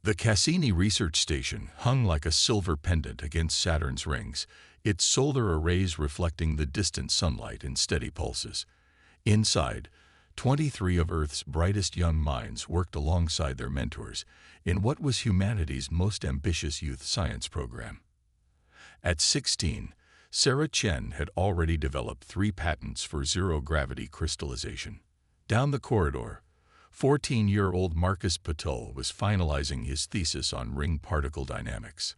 The Cassini research station hung like a silver pendant against Saturn's rings, its solar arrays reflecting the distant sunlight in steady pulses. Inside, 23 of Earth's brightest young minds worked alongside their mentors in what was humanity's most ambitious youth science program. At 16, Sarah Chen had already developed 3 patents for zero-gravity crystallization. Down the corridor, 14-year-old Marcus Patul was finalizing his thesis on ring particle dynamics.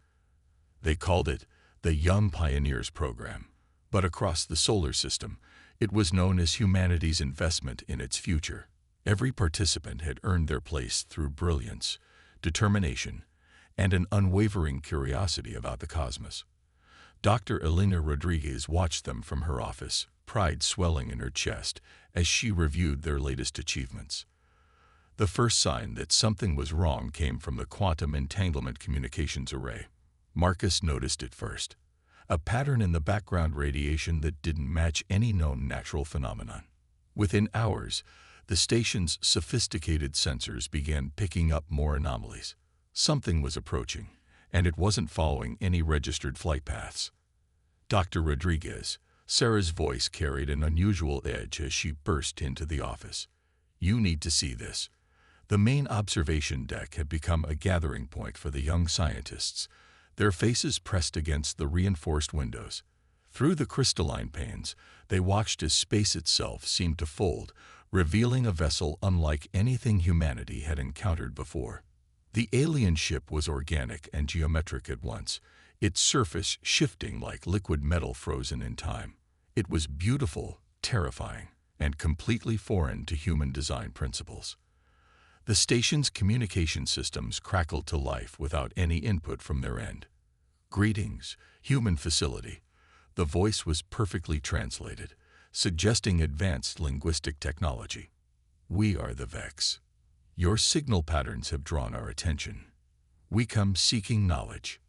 They called it the Young Pioneers Program, but across the solar system, it was known as humanity's investment in its future. Every participant had earned their place through brilliance, determination, and an unwavering curiosity about the cosmos. Dr. Elena Rodriguez watched them from her office, pride swelling in her chest as she reviewed their latest achievements. The first sign that something was wrong came from the quantum entanglement communications array. Marcus noticed it first, a pattern in the background radiation that didn't match any known natural phenomenon. Within hours, the station's sophisticated sensors began picking up more anomalies. Something was approaching, and it wasn't following any registered flight paths. Dr. Rodriguez, Sarah's voice carried an unusual edge as she burst into the office. "You need to see this." The main observation deck had become a gathering point for the young scientists, their faces pressed against the reinforced windows. Through the crystalline panes, they watched as space itself seemed to fold, revealing a vessel unlike anything humanity had encountered before. The alien ship was organic and geometric at once, its surface shifting like liquid metal frozen in time. It was beautiful, terrifying, and completely foreign to human design principles. The station's communication systems crackled to life without any input from their end. "Greetings, human facility." The voice was perfectly translated, suggesting advanced linguistic technology. "We are the Vex. Your signal patterns have drawn our attention. We come seeking knowledge."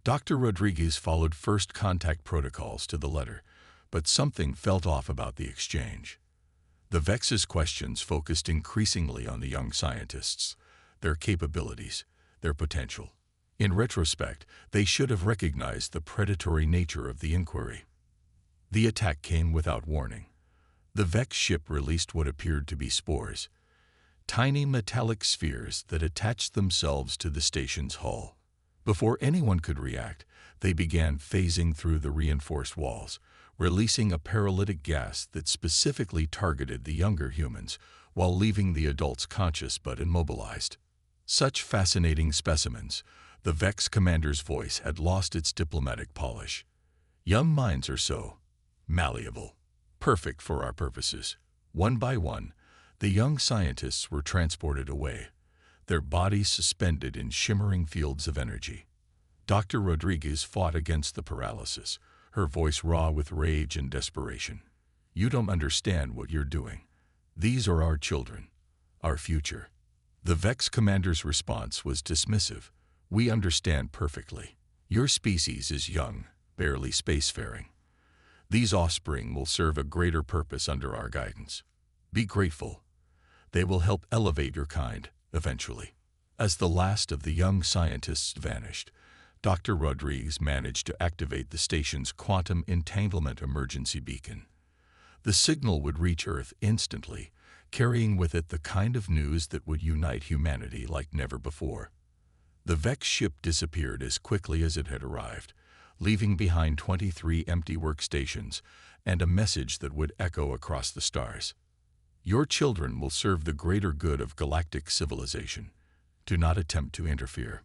Dr. Rodriguez followed first contact protocols to the letter, but something felt off about the exchange. The Vex's questions focused increasingly on the young scientists, their capabilities, their potential. In retrospect, they should have recognized the predatory nature of the inquiry. The attack came without warning. The Vex ship released what appeared to be spores, tiny metallic spheres that attached themselves to the station's hull. Before anyone could react, they began phasing through the reinforced walls, releasing a paralytic gas that specifically targeted the younger humans while leaving the adults conscious but immobilized. Such fascinating specimens, the Vex commander's voice had lost its diplomatic polish. "Young minds are so malleable, perfect for our purposes." One by one, the young scientists were transported away, their bodies suspended in shimmering fields of energy. Dr. Rodriguez fought against the paralysis, her voice raw with rage and desperation. "You don't understand what you're doing. These are our children, our future." The Vex commander's response was dismissive. "We understand perfectly. Your species is young, barely spacefaring. These offspring will serve a greater purpose under our guidance. Be grateful. They will help elevate your kind, eventually." As the last of the young scientists vanished, Dr. Rodriguez managed to activate the station's quantum entanglement emergency beacon. The signal would reach Earth instantly, carrying with it the kind of news that would unite humanity like never before. The Vex ship disappeared as quickly as it had arrived, leaving behind 23 empty workstations and a message that would echo across the stars. "Your children will serve the greater good of galactic civilization. Do not attempt to interfere."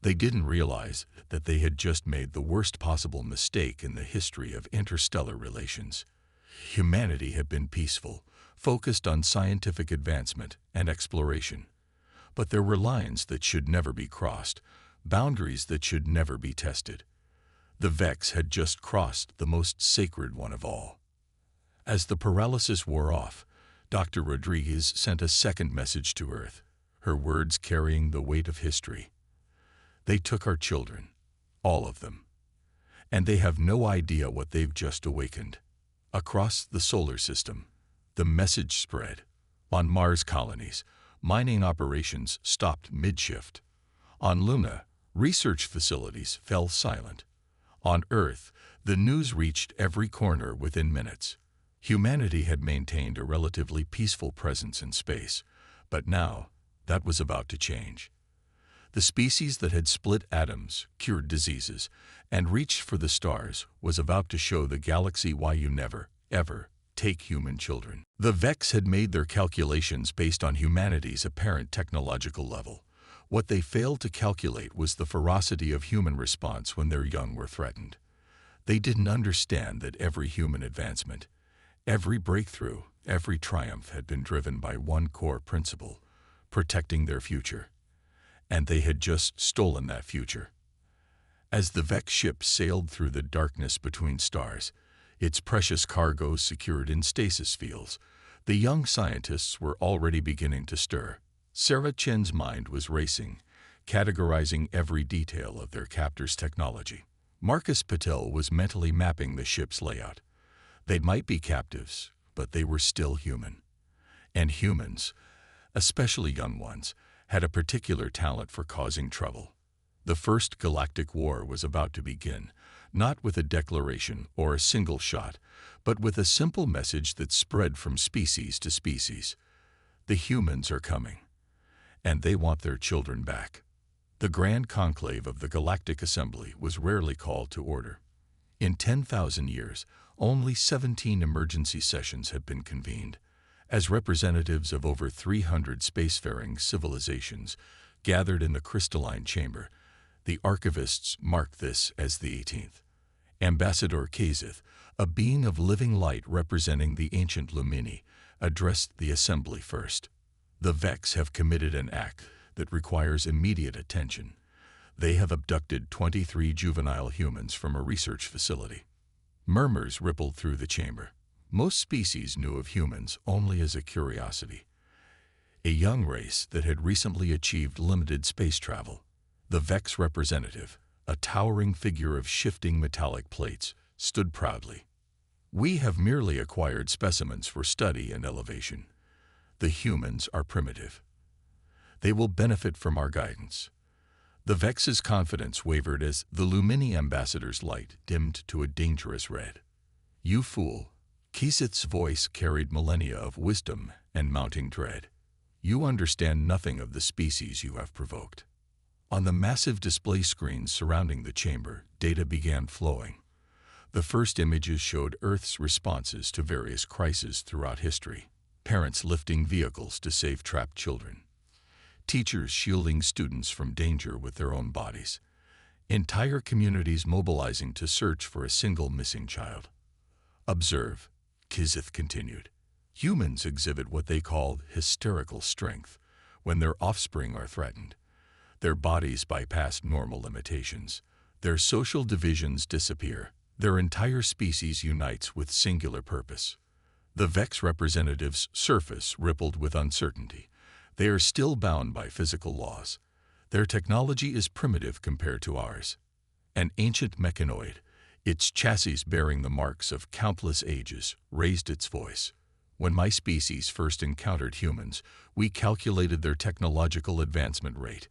They didn't realize that they had just made the worst possible mistake in the history of interstellar relations. Humanity had been peaceful, focused on scientific advancement and exploration. But there were lines that should never be crossed, boundaries that should never be tested. The Vex had just crossed the most sacred one of all. As the paralysis wore off, Dr. Rodriguez sent a second message to Earth, her words carrying the weight of history. "They took our children, all of them. And they have no idea what they've just awakened." Across the solar system, the message spread. On Mars colonies, mining operations stopped mid-shift. On Luna, research facilities fell silent. On Earth, the news reached every corner within minutes. Humanity had maintained a relatively peaceful presence in space, but now that was about to change. The species that had split atoms, cured diseases, and reached for the stars was about to show the galaxy why you never, ever take human children. The Vex had made their calculations based on humanity's apparent technological level. What they failed to calculate was the ferocity of human response when their young were threatened. They didn't understand that every human advancement, every breakthrough, every triumph had been driven by one core principle: protecting their future. And they had just stolen that future. As the Vex ship sailed through the darkness between stars, its precious cargo secured in stasis fields, the young scientists were already beginning to stir. Sarah Chen's mind was racing, categorizing every detail of their captor's technology. Marcus Patel was mentally mapping the ship's layout. They might be captives, but they were still human. And humans, especially young ones, had a particular talent for causing trouble. The First Galactic War was about to begin, not with a declaration or a single shot, but with a simple message that spread from species to species. The humans are coming, and they want their children back. The Grand Conclave of the Galactic Assembly was rarely called to order. In 10,000 years, only 17 emergency sessions had been convened. As representatives of over 300 spacefaring civilizations gathered in the crystalline chamber, the archivists marked this as the 18th. Ambassador Kazith, a being of living light representing the ancient Lumini, addressed the assembly first. The Vex have committed an act that requires immediate attention. They have abducted 23 juvenile humans from a research facility. Murmurs rippled through the chamber. Most species knew of humans only as a curiosity, a young race that had recently achieved limited space travel. The Vex representative, a towering figure of shifting metallic plates, stood proudly. We have merely acquired specimens for study and elevation. The humans are primitive. They will benefit from our guidance. The Vex's confidence wavered as the Lumini ambassador's light dimmed to a dangerous red. You fool. Kazith's voice carried millennia of wisdom and mounting dread. You understand nothing of the species you have provoked. On the massive display screens surrounding the chamber, data began flowing. The first images showed Earth's responses to various crises throughout history. Parents lifting vehicles to save trapped children. Teachers shielding students from danger with their own bodies. Entire communities mobilizing to search for a single missing child. Observe, Kazith continued. Humans exhibit what they call hysterical strength when their offspring are threatened. Their bodies bypass normal limitations. Their social divisions disappear. Their entire species unites with singular purpose. The Vex representative's surface rippled with uncertainty. They are still bound by physical laws. Their technology is primitive compared to ours. An ancient mechanoid, its chassis bearing the marks of countless ages, raised its voice. When my species first encountered humans, we calculated their technological advancement rate.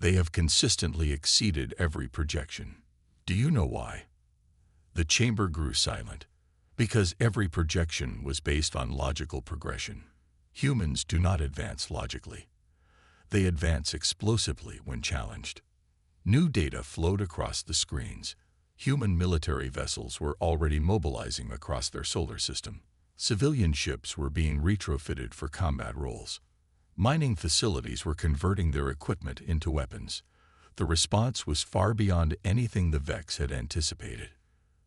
They have consistently exceeded every projection. Do you know why? The chamber grew silent. Because every projection was based on logical progression. Humans do not advance logically. They advance explosively when challenged. New data flowed across the screens. Human military vessels were already mobilizing across their solar system. Civilian ships were being retrofitted for combat roles. Mining facilities were converting their equipment into weapons. The response was far beyond anything the Vex had anticipated.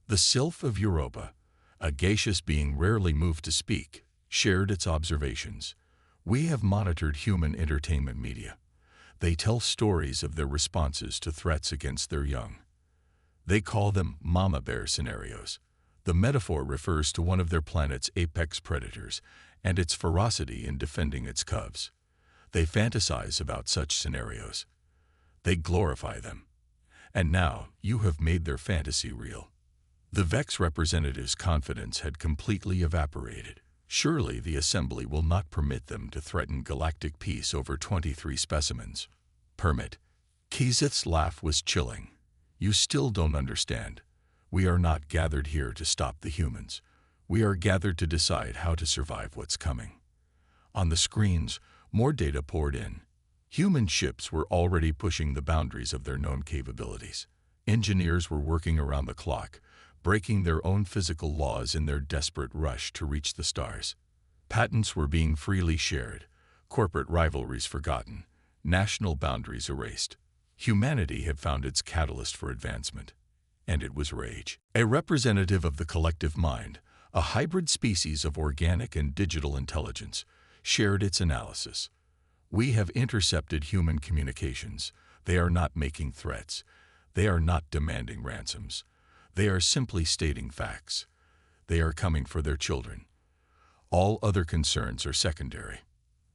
The Sylph of Europa, a gaseous being rarely moved to speak, shared its observations. We have monitored human entertainment media. They tell stories of their responses to threats against their young. They call them mama bear scenarios. The metaphor refers to one of their planet's apex predators and its ferocity in defending its cubs. They fantasize about such scenarios. They glorify them. And now you have made their fantasy real. The Vex representative's confidence had completely evaporated. Surely the Assembly will not permit them to threaten galactic peace over 23 specimens. Permit, Kizith's laugh was chilling. You still don't understand. We are not gathered here to stop the humans. We are gathered to decide how to survive what's coming. On the screens, more data poured in. Human ships were already pushing the boundaries of their known capabilities. Engineers were working around the clock, breaking their own physical laws in their desperate rush to reach the stars. Patents were being freely shared, corporate rivalries forgotten, national boundaries erased. Humanity had found its catalyst for advancement, and it was rage. A representative of the collective mind, a hybrid species of organic and digital intelligence, shared its analysis. We have intercepted human communications. They are not making threats. They are not demanding ransoms. They are simply stating facts. They are coming for their children. All other concerns are secondary.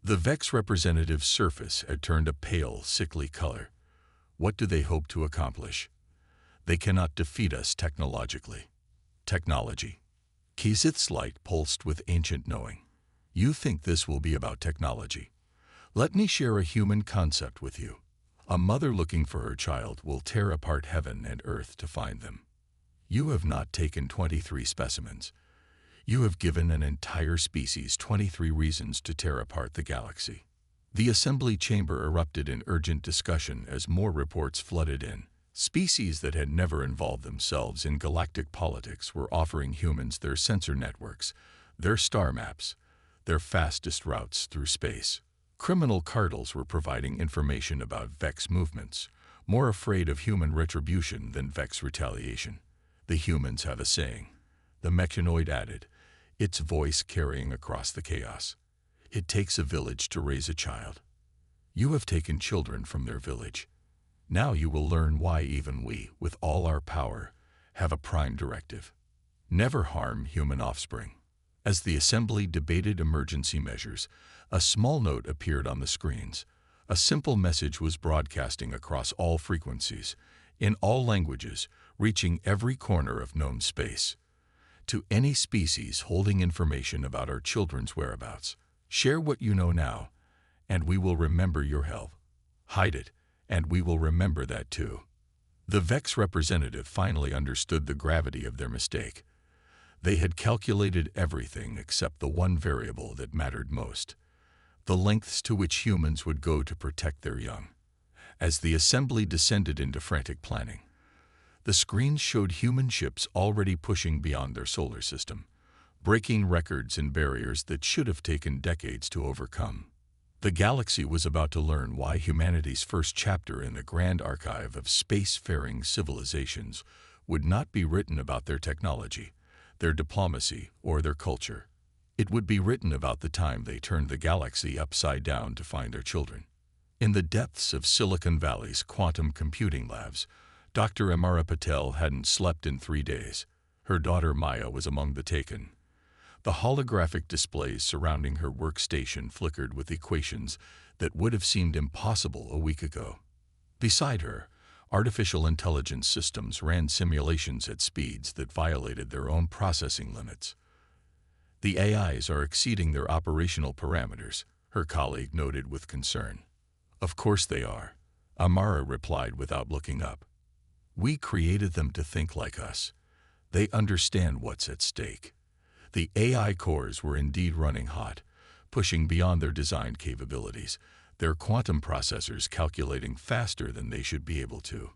The Vex representative's surface had turned a pale, sickly color. What do they hope to accomplish? They cannot defeat us technologically. Technology. Kizith's light pulsed with ancient knowing. You think this will be about technology. Let me share a human concept with you. A mother looking for her child will tear apart heaven and earth to find them. You have not taken 23 specimens. You have given an entire species 23 reasons to tear apart the galaxy. The assembly chamber erupted in urgent discussion as more reports flooded in. Species that had never involved themselves in galactic politics were offering humans their sensor networks, their star maps, their fastest routes through space. Criminal cartels were providing information about Vex movements, more afraid of human retribution than Vex retaliation. The humans have a saying, the mechanoid added, its voice carrying across the chaos. It takes a village to raise a child. You have taken children from their village. Now you will learn why even we, with all our power, have a prime directive. Never harm human offspring. As the assembly debated emergency measures, a small note appeared on the screens. A simple message was broadcasting across all frequencies, in all languages, reaching every corner of known space. To any species holding information about our children's whereabouts, share what you know now, and we will remember your help. Hide it, and we will remember that too. The Vex representative finally understood the gravity of their mistake. They had calculated everything except the one variable that mattered most, the lengths to which humans would go to protect their young. As the assembly descended into frantic planning, the screens showed human ships already pushing beyond their solar system, breaking records and barriers that should have taken decades to overcome. The galaxy was about to learn why humanity's first chapter in the grand archive of spacefaring civilizations would not be written about their technology, their diplomacy, or their culture. It would be written about the time they turned the galaxy upside down to find their children. In the depths of Silicon Valley's quantum computing labs, Dr. Amara Patel hadn't slept in 3 days. Her daughter Maya was among the taken. The holographic displays surrounding her workstation flickered with equations that would have seemed impossible a week ago. Beside her, artificial intelligence systems ran simulations at speeds that violated their own processing limits. The AIs are exceeding their operational parameters, her colleague noted with concern. Of course they are, Amara replied without looking up. We created them to think like us. They understand what's at stake. The AI cores were indeed running hot, pushing beyond their designed capabilities, their quantum processors calculating faster than they should be able to.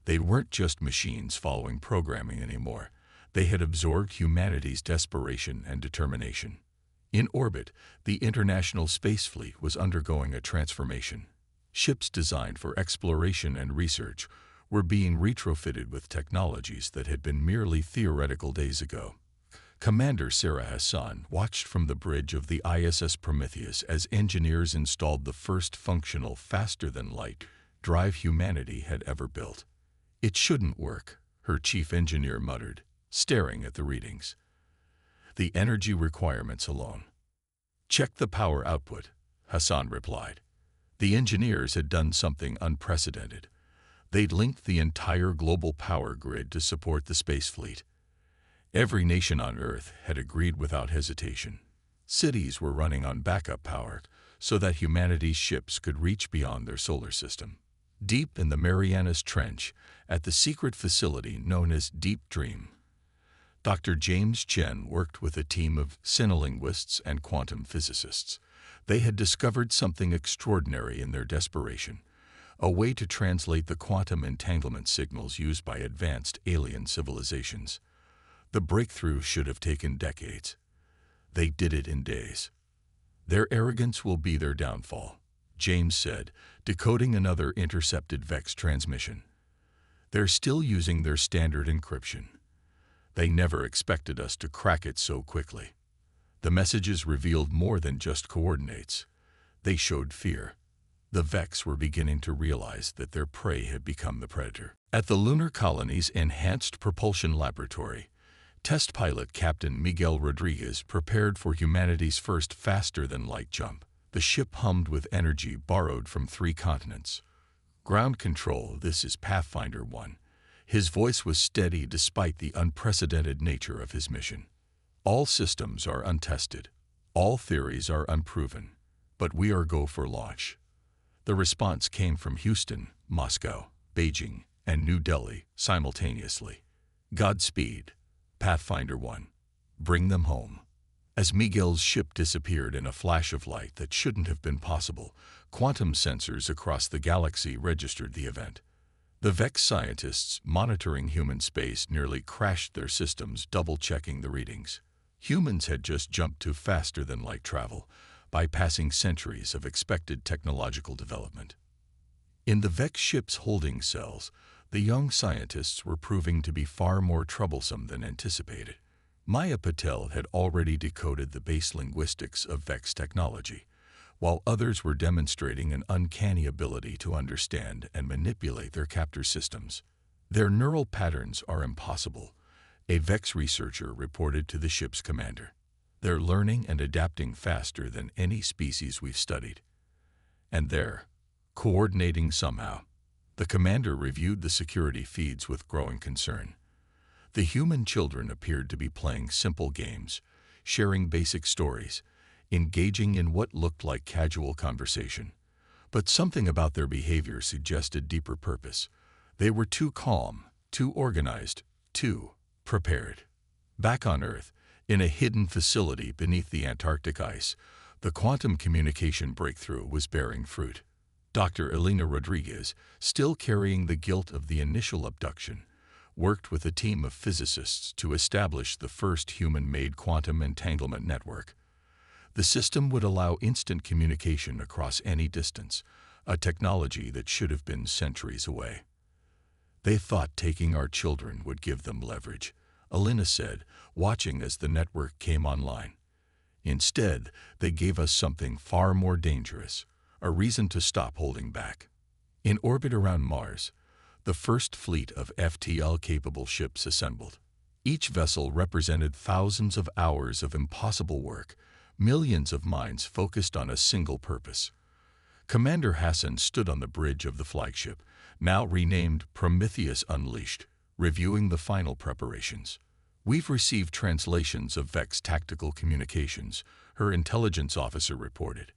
They weren't just machines following programming anymore. They had absorbed humanity's desperation and determination. In orbit, the International Space Fleet was undergoing a transformation. Ships designed for exploration and research were being retrofitted with technologies that had been merely theoretical days ago. Commander Sarah Hassan watched from the bridge of the ISS Prometheus as engineers installed the first functional faster-than-light drive humanity had ever built. It shouldn't work, her chief engineer muttered, staring at the readings. The energy requirements alone. Check the power output, Hassan replied. The engineers had done something unprecedented. They'd linked the entire global power grid to support the space fleet. Every nation on Earth had agreed without hesitation. Cities were running on backup power so that humanity's ships could reach beyond their solar system. deep in the Marianas Trench, at the secret facility known as Deep Dream. Dr. James Chen worked with a team of sinolinguists and quantum physicists. They had discovered something extraordinary in their desperation, a way to translate the quantum entanglement signals used by advanced alien civilizations. The breakthrough should have taken decades. They did it in days. Their arrogance will be their downfall, James said, decoding another intercepted VEX transmission. They're still using their standard encryption. They never expected us to crack it so quickly. The messages revealed more than just coordinates. They showed fear. The VEX were beginning to realize that their prey had become the predator. At the lunar colony's Enhanced Propulsion Laboratory, test pilot Captain Miguel Rodriguez prepared for humanity's first faster-than-light jump. The ship hummed with energy borrowed from 3 continents. "Ground control, this is Pathfinder 1. His voice was steady despite the unprecedented nature of his mission. "All systems are untested. All theories are unproven. But we are go for launch." The response came from Houston, Moscow, Beijing, and New Delhi simultaneously. "Godspeed, Pathfinder 1. Bring them home." As Miguel's ship disappeared in a flash of light that shouldn't have been possible, quantum sensors across the galaxy registered the event. The VEX scientists monitoring human space nearly crashed their systems, double-checking the readings. Humans had just jumped to faster-than-light travel, bypassing centuries of expected technological development. In the VEX ship's holding cells, the young scientists were proving to be far more troublesome than anticipated. Maya Patel had already decoded the base linguistics of VEX technology, while others were demonstrating an uncanny ability to understand and manipulate their captor systems. "Their neural patterns are impossible," a VEX researcher reported to the ship's commander. "They're learning and adapting faster than any species we've studied. And they're coordinating somehow." The commander reviewed the security feeds with growing concern. The human children appeared to be playing simple games, sharing basic stories, engaging in what looked like casual conversation. But something about their behavior suggested deeper purpose. They were too calm, too organized, too prepared. Back on Earth, in a hidden facility beneath the Antarctic ice, the quantum communication breakthrough was bearing fruit. Dr. Elena Rodriguez, still carrying the guilt of the initial abduction, worked with a team of physicists to establish the first human-made quantum entanglement network. The system would allow instant communication across any distance, a technology that should have been centuries away. "They thought taking our children would give them leverage," Elena said, watching as the network came online. "Instead, they gave us something far more dangerous, a reason to stop holding back." In orbit around Mars, the first fleet of FTL-capable ships assembled. Each vessel represented thousands of hours of impossible work, millions of minds focused on a single purpose. Commander Hassan stood on the bridge of the flagship, now renamed Prometheus Unleashed, reviewing the final preparations. "We've received translations of VEX tactical communications," her intelligence officer reported.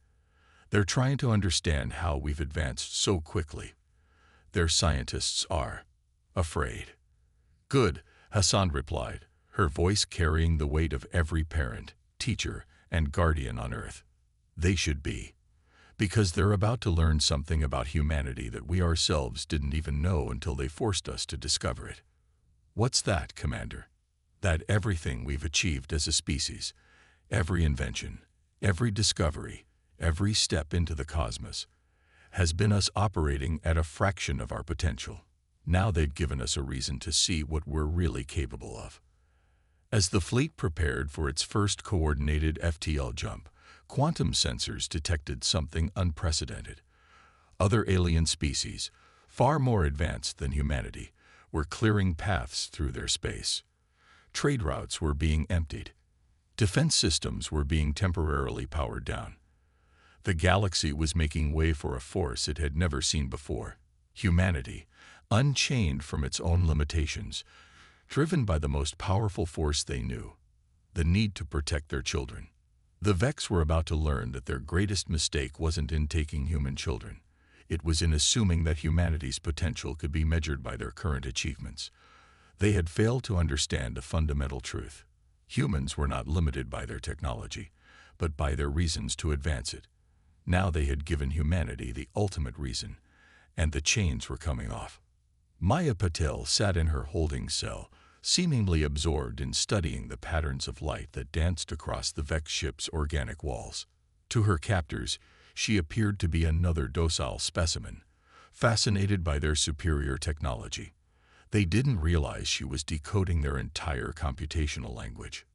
"They're trying to understand how we've advanced so quickly. Their scientists are afraid." "Good," Hassan replied, her voice carrying the weight of every parent, teacher, and guardian on Earth. "They should be. Because they're about to learn something about humanity that we ourselves didn't even know until they forced us to discover it." "What's that, Commander?" "That everything we've achieved as a species, every invention, every discovery, every step into the cosmos, has been us operating at a fraction of our potential. Now they've given us a reason to see what we're really capable of." As the fleet prepared for its first coordinated FTL jump, quantum sensors detected something unprecedented. Other alien species, far more advanced than humanity, were clearing paths through their space. Trade routes were being emptied. Defense systems were being temporarily powered down. The galaxy was making way for a force it had never seen before. Humanity, unchained from its own limitations, driven by the most powerful force they knew, the need to protect their children. The VEX were about to learn that their greatest mistake wasn't in taking human children. It was in assuming that humanity's potential could be measured by their current achievements. They had failed to understand a fundamental truth. Humans were not limited by their technology, but by their reasons to advance it. Now they had given humanity the ultimate reason, and the chains were coming off. Maya Patel sat in her holding cell, seemingly absorbed in studying the patterns of light that danced across the Vex ship's organic walls. To her captors, she appeared to be another docile specimen, fascinated by their superior technology. They didn't realize she was decoding their entire computational language.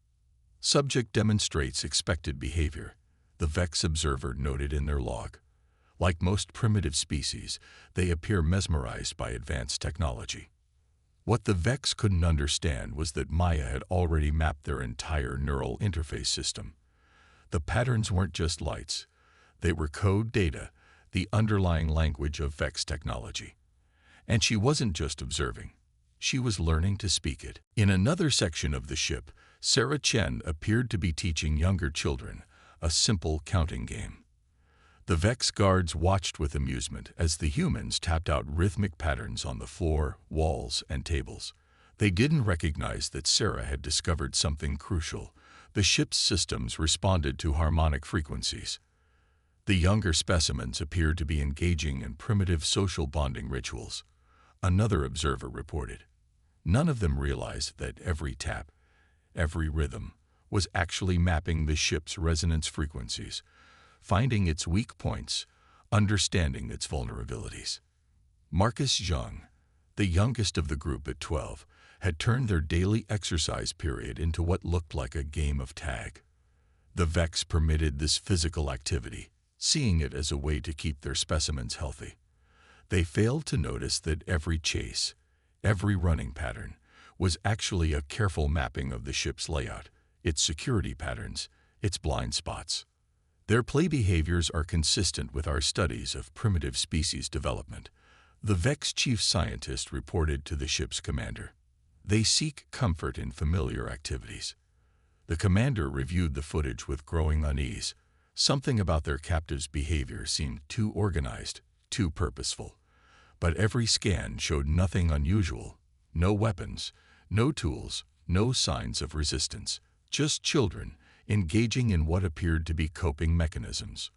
Subject demonstrates expected behavior, the Vex observer noted in their log. Like most primitive species, they appear mesmerized by advanced technology. What the Vex couldn't understand was that Maya had already mapped their entire neural interface system. The patterns weren't just lights. They were code data, the underlying language of Vex technology. And she wasn't just observing. She was learning to speak it. In another section of the ship, Sarah Chen appeared to be teaching younger children a simple counting game. The Vex guards watched with amusement as the humans tapped out rhythmic patterns on the floor, walls, and tables. They didn't recognize that Sarah had discovered something crucial. The ship's systems responded to harmonic frequencies. The younger specimens appeared to be engaging in primitive social bonding rituals. Another observer reported. None of them realized that every tap, every rhythm, was actually mapping the ship's resonance frequencies, finding its weak points, understanding its vulnerabilities. Marcus Zhang, the youngest of the group at 12, had turned their daily exercise period into what looked like a game of tag. The Vex permitted this physical activity, seeing it as a way to keep their specimens healthy. They failed to notice that every chase, every running pattern, was actually a careful mapping of the ship's layout, its security patterns, its blind spots. Their play behaviors are consistent with our studies of primitive species development, the Vex chief scientist reported to the ship's commander. They seek comfort in familiar activities. The commander reviewed the footage with growing unease. Something about their captive's behavior seemed too organized, too purposeful. But every scan showed nothing unusual. No weapons, no tools, no signs of resistance. Just children, engaging in what appeared to be coping mechanisms.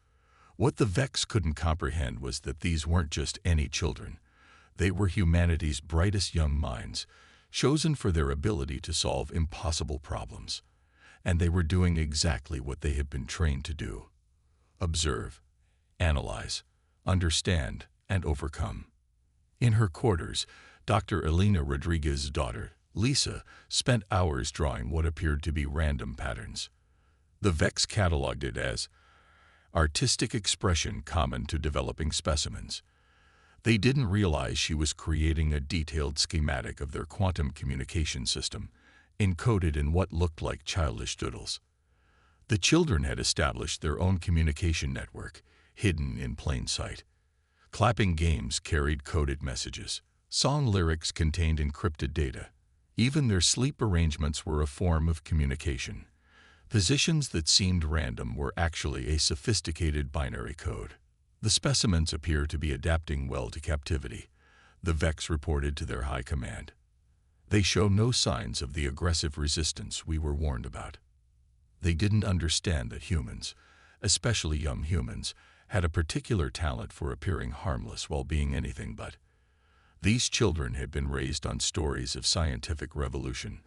What the Vex couldn't comprehend was that these weren't just any children. They were humanity's brightest young minds, chosen for their ability to solve impossible problems. And they were doing exactly what they had been trained to do. Observe, analyze, understand, and overcome. In her quarters, Dr. Elena Rodriguez's daughter, Lisa, spent hours drawing what appeared to be random patterns. The Vex cataloged it as artistic expression common to developing specimens. They didn't realize she was creating a detailed schematic of their quantum communication system, encoded in what looked like childish doodles. The children had established their own communication network, hidden in plain sight. Clapping games carried coded messages. Song lyrics contained encrypted data. Even their sleep arrangements were a form of communication. Positions that seemed random were actually a sophisticated binary code. The specimens appear to be adapting well to captivity, the Vex reported to their high command. They show no signs of the aggressive resistance we were warned about. They didn't understand that humans, especially young humans, had a particular talent for appearing harmless while being anything but. These children had been raised on stories of scientific revolution,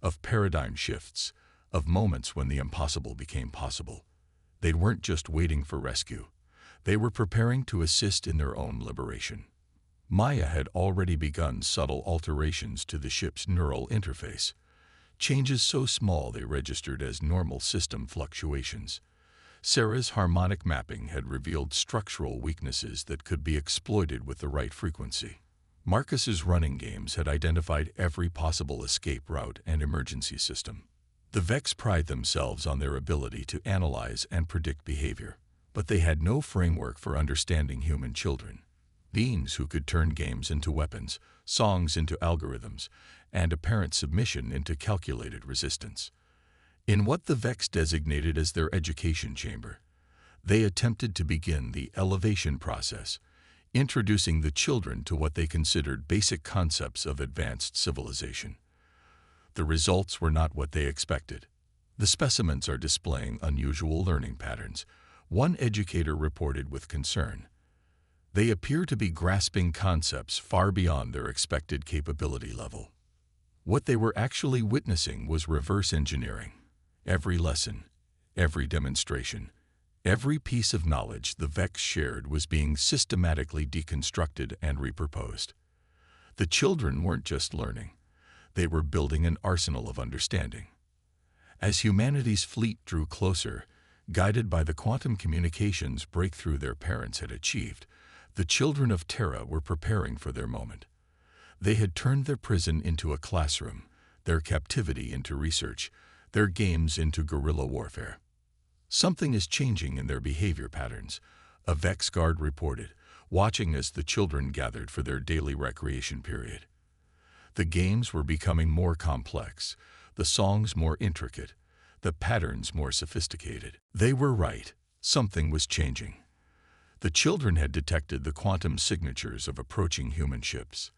of paradigm shifts, of moments when the impossible became possible. They weren't just waiting for rescue. They were preparing to assist in their own liberation. Maya had already begun subtle alterations to the ship's neural interface, changes so small they registered as normal system fluctuations. Sarah's harmonic mapping had revealed structural weaknesses that could be exploited with the right frequency. Marcus's running games had identified every possible escape route and emergency system. The Vex pride themselves on their ability to analyze and predict behavior, but they had no framework for understanding human children, beings who could turn games into weapons, songs into algorithms, and apparent submission into calculated resistance. In what the Vex designated as their education chamber, they attempted to begin the elevation process, introducing the children to what they considered basic concepts of advanced civilization. The results were not what they expected. The specimens are displaying unusual learning patterns, one educator reported with concern. They appear to be grasping concepts far beyond their expected capability level. What they were actually witnessing was reverse engineering. Every lesson, every demonstration, every piece of knowledge the VEX shared was being systematically deconstructed and repurposed. The children weren't just learning. They were building an arsenal of understanding. As humanity's fleet drew closer, guided by the quantum communications breakthrough their parents had achieved, the children of Terra were preparing for their moment. They had turned their prison into a classroom, their captivity into research, their games into guerrilla warfare. Something is changing in their behavior patterns, a VEX guard reported, watching as the children gathered for their daily recreation period. The games were becoming more complex, the songs more intricate, the patterns more sophisticated. They were right. Something was changing. The children had detected the quantum signatures of approaching human ships.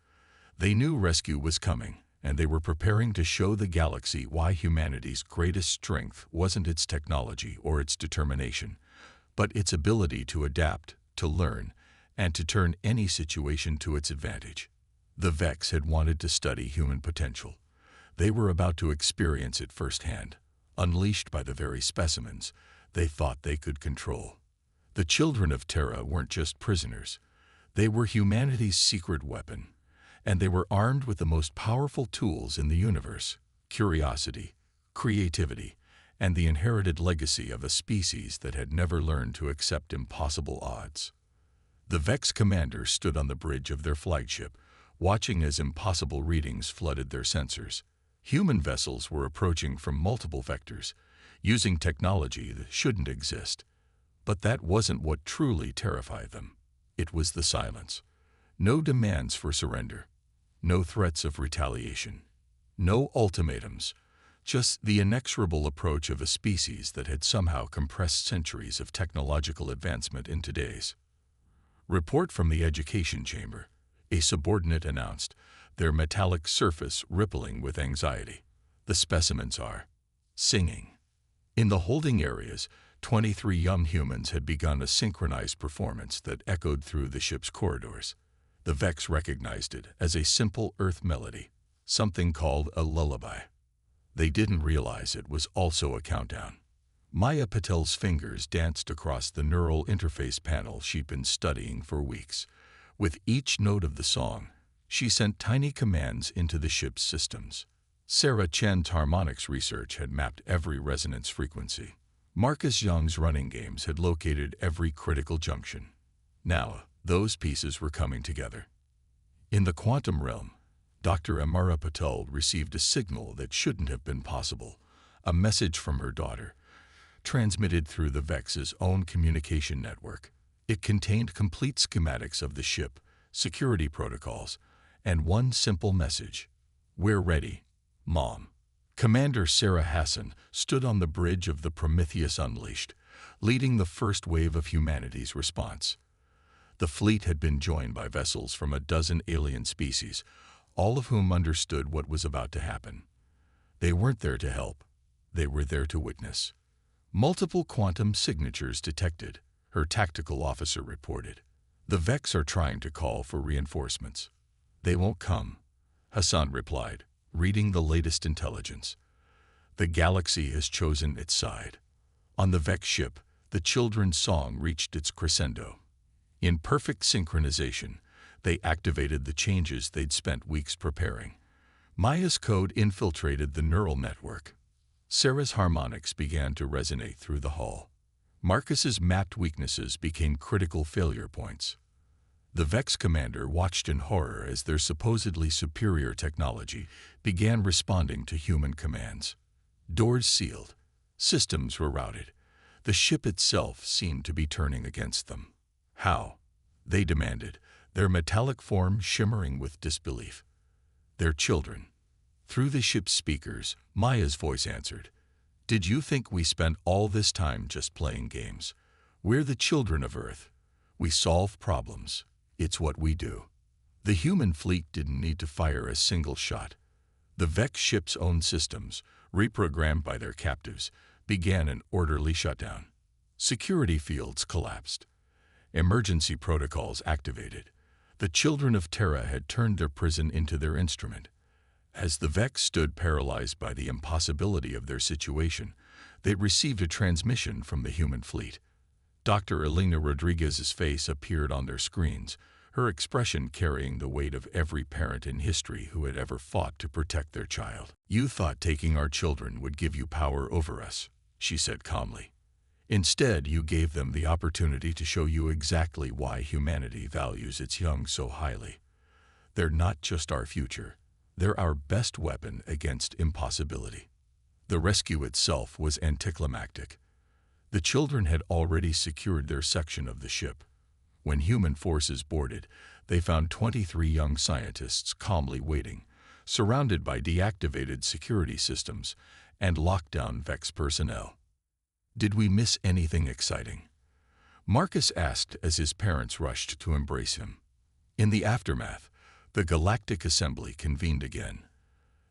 They knew rescue was coming, and they were preparing to show the galaxy why humanity's greatest strength wasn't its technology or its determination, but its ability to adapt, to learn, and to turn any situation to its advantage. The VEX had wanted to study human potential. They were about to experience it firsthand, unleashed by the very specimens they thought they could control. The children of Terra weren't just prisoners. They were humanity's secret weapon, and they were armed with the most powerful tools in the universe: curiosity, creativity, and the inherited legacy of a species that had never learned to accept impossible odds. The VEX commander stood on the bridge of their flagship, watching as impossible readings flooded their sensors. Human vessels were approaching from multiple vectors, using technology that shouldn't exist. But that wasn't what truly terrified them. It was the silence. No demands for surrender. No threats of retaliation. No ultimatums. Just the inexorable approach of a species that had somehow compressed centuries of technological advancement into days. Report from the education chamber. A subordinate announced, their metallic surface rippling with anxiety. The specimens are singing. In the holding areas, 23 young humans had begun a synchronized performance that echoed through the ship's corridors. The VEX recognized it as a simple Earth melody, something called a lullaby. They didn't realize it was also a countdown. Maya Patel's fingers danced across the neural interface panel she'd been studying for weeks. With each note of the song, she sent tiny commands into the ship's systems. Sarah Chen's harmonics research had mapped every resonance frequency. Marcus Young's running games had located every critical junction. Now, those pieces were coming together. In the quantum realm, Dr. Amara Patel received a signal that shouldn't have been possible, a message from her daughter, transmitted through the VEX's own communication network. It contained complete schematics of the ship, security protocols, and one simple message: "We're ready, Mom." Commander Sarah Hassan stood on the bridge of the Prometheus Unleashed, leading the first wave of humanity's response. The fleet had been joined by vessels from a dozen alien species, all of whom understood what was about to happen. They weren't there to help. They were there to witness. Multiple quantum signatures detected, her tactical officer reported. The VEX are trying to call for reinforcements. They won't come, Hassan replied, reading the latest intelligence. The galaxy has chosen its side. On the VEX ship, the children's song reached its crescendo. In perfect synchronization, they activated the changes they'd spent weeks preparing. Maya's code infiltrated the neural network. Sarah's harmonics began to resonate through the hull. Marcus's mapped weaknesses became critical failure points. The VEX commander watched in horror as their supposedly superior technology began responding to human commands. Doors sealed. Systems were routed. The ship itself seemed to be turning against them. How? They demanded, their metallic form shimmering with disbelief. Their children. Through the ship's speakers, Maya's voice answered, "Did you think we spent all this time just playing games? We're the children of Earth. We solve problems. It's what we do. The human fleet didn't need to fire a single shot. The Vex ship's own systems, reprogrammed by their captives, began an orderly shutdown. Security fields collapsed. Emergency protocols activated. The children of Terra had turned their prison into their instrument. As the Vex stood paralyzed by the impossibility of their situation, they received a transmission from the human fleet. Dr. Elena Rodriguez's face appeared on their screens, her expression carrying the weight of every parent in history who had ever fought to protect their child. "You thought taking our children would give you power over us," she said calmly. "Instead, you gave them the opportunity to show you exactly why humanity values its young so highly. They're not just our future. They're our best weapon against impossibility." The rescue itself was anticlimactic. The children had already secured their section of the ship. When human forces boarded, they found 23 young scientists calmly waiting, surrounded by deactivated security systems and lockdown Vex personnel. "Did we miss anything exciting?" Marcus asked as his parents rushed to embrace him. In the aftermath, the Galactic Assembly convened again.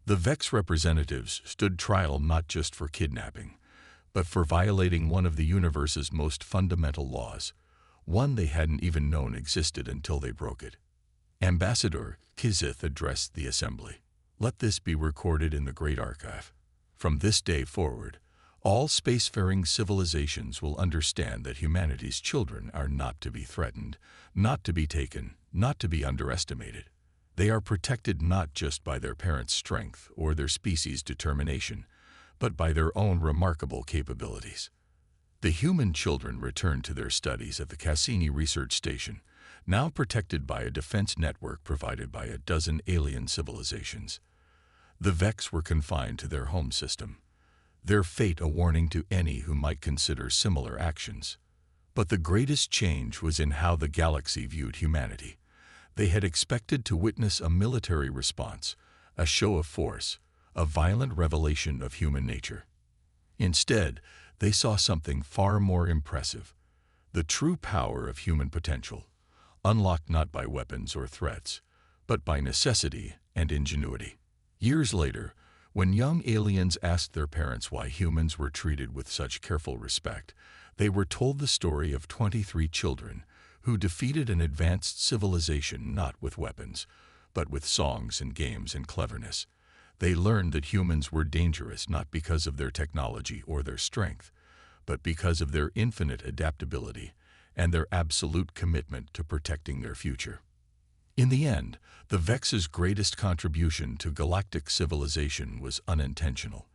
The Vex representatives stood trial not just for kidnapping, but for violating one of the universe's most fundamental laws, one they hadn't even known existed until they broke it. Ambassador Kizith addressed the assembly. "Let this be recorded in the Great Archive. From this day forward, all spacefaring civilizations will understand that humanity's children are not to be threatened, not to be taken, not to be underestimated. They are protected not just by their parents' strength or their species' determination, but by their own remarkable capabilities." The human children returned to their studies at the Cassini Research Station, now protected by a defense network provided by a dozen alien civilizations. The Vex were confined to their home system, their fate a warning to any who might consider similar actions. But the greatest change was in how the galaxy viewed humanity. They had expected to witness a military response, a show of force, a violent revelation of human nature. Instead, they saw something far more impressive: the true power of human potential, unlocked not by weapons or threats, but by necessity and ingenuity. Years later, when young aliens asked their parents why humans were treated with such careful respect, they were told the story of 23 children who defeated an advanced civilization not with weapons, but with songs and games and cleverness. They learned that humans were dangerous not because of their technology or their strength, but because of their infinite adaptability and their absolute commitment to protecting their future. In the end, the Vex's greatest contribution to galactic civilization was unintentional.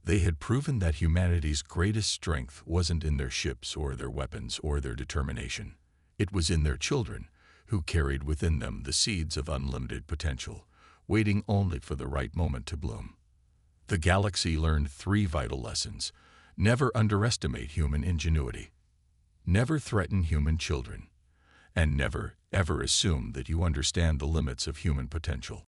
They had proven that humanity's greatest strength wasn't in their ships or their weapons or their determination. It was in their children, who carried within them the seeds of unlimited potential, waiting only for the right moment to bloom. The galaxy learned 3 vital lessons. Never underestimate human ingenuity. Never threaten human children. And never, ever assume that you understand the limits of human potential.